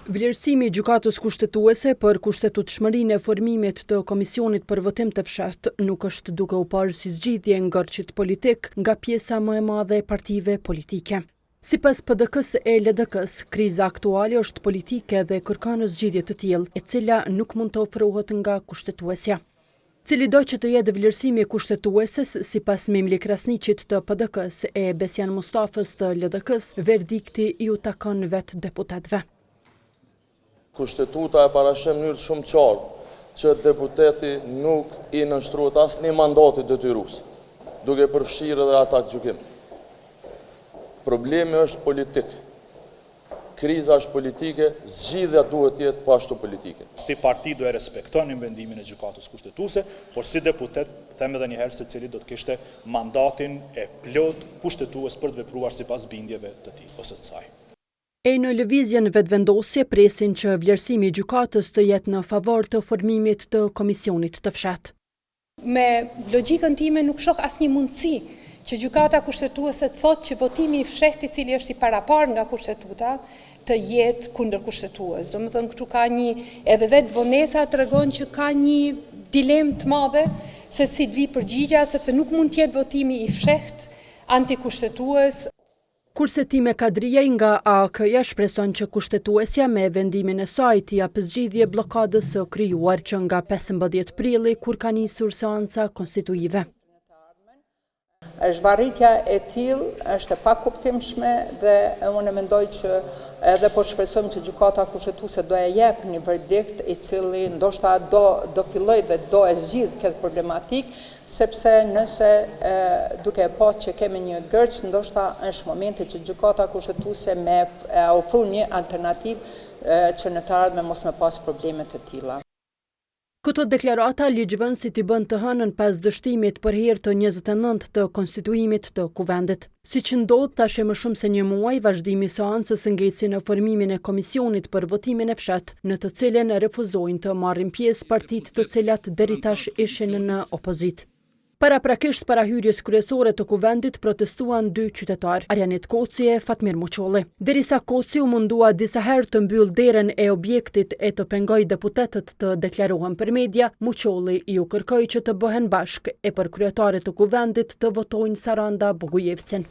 Vlerësimi i gjykatës kushtetuese për kushtetutshmërinë e formimit të Komisionit për Votim të Fshehtë nuk është duke u parë si zgjidhje ngërçit politik nga pjesa më e madhe e partive politike. Sipas PDK-s e LDK-s, kriza aktuale është politike dhe kërkon zgjidhje të tillë, e cila nuk mund të ofrohet nga kushtetuesja. Cili do që të jetë vlerësimi i kushtetueses, sipas Memli Krasniqit të PDK-s e Besjan Mustafës të LDK-s, verdikti ju takon vetë deputetëve. Kushtetuta e parashën në mënyrë shumë qartë që deputeti nuk i nënshtrohet asnjë mandati detyrues, duke përfshirë edhe ata gjykim. Problemi është politik. Kriza është politike, zgjidhja duhet jetë po ashtu politike. Si parti do e respektoni vendimin e gjykatës kushtetuese, por si deputet, them edhe një herë se cili do të kishte mandatin e plot kushtetues për të vepruar sipas bindjeve të tij ose të saj. E në lëvizjen vetëvendosje presin që vlerësimi i gjykatës të jetë në favor të formimit të Komisionit të Fshehtë. Me logjikën time nuk shoh asnjë mundësi që gjykata kushtetuese të thotë që votimi i fshehtë, i cili është i parapar nga kushtetuta, të jetë kundër kushtetues. Domethënë këtu ka një, edhe vetë vonesa tregon që ka një dilemë të madhe se si të vi përgjigja, sepse nuk mund të jetë votimi i fshehtë antikushtetues. Kurse Time Kadrijaj nga AAK-ja shpreson që kushtetuesja me vendimin e saj t'i japë zgjidhje bllokadës së krijuar që nga 15 prilli kur ka nisur seanca konstituive. Zhvarritja e tillë është e pakuptimshme dhe unë mendoj që edhe po shpresojmë që gjykata kushtetuese do e jep një verdikt i cili ndoshta do filloj dhe do e zgjidh këtë problematik, sepse nëse duke e pa që kemi një gërç, ndoshta është momenti që gjykata kushtetuese me ofru një alternativë që në të ardhmen mos me pas probleme të tilla. Këto deklarata ligjvënësit t'i bën të hënën pas dështimit për herë të 29 të konstituimit të kuvendit. Siç ndodh tash më shumë se një muaj, vazhdimi i seancës ngecë në formimin e Komisionit për Votimin e Fshehtë, në të cilën refuzojnë të marrin pjesë partitë të cilat deri tash ishin në opozitë. Paraprakisht para hyrjes kryesore të kuvendit protestuan 2 qytetarë, Arjanit Koci e Fatmir Muqolli. Derisa Koci u mundua disa herë të mbyll derën e objektit e të pengoj deputetët të deklarohen për media, Muqolli ju kërkoi që të bëhen bashkë e për kryetaret të kuvendit të votojnë Saranda Bogujevcin.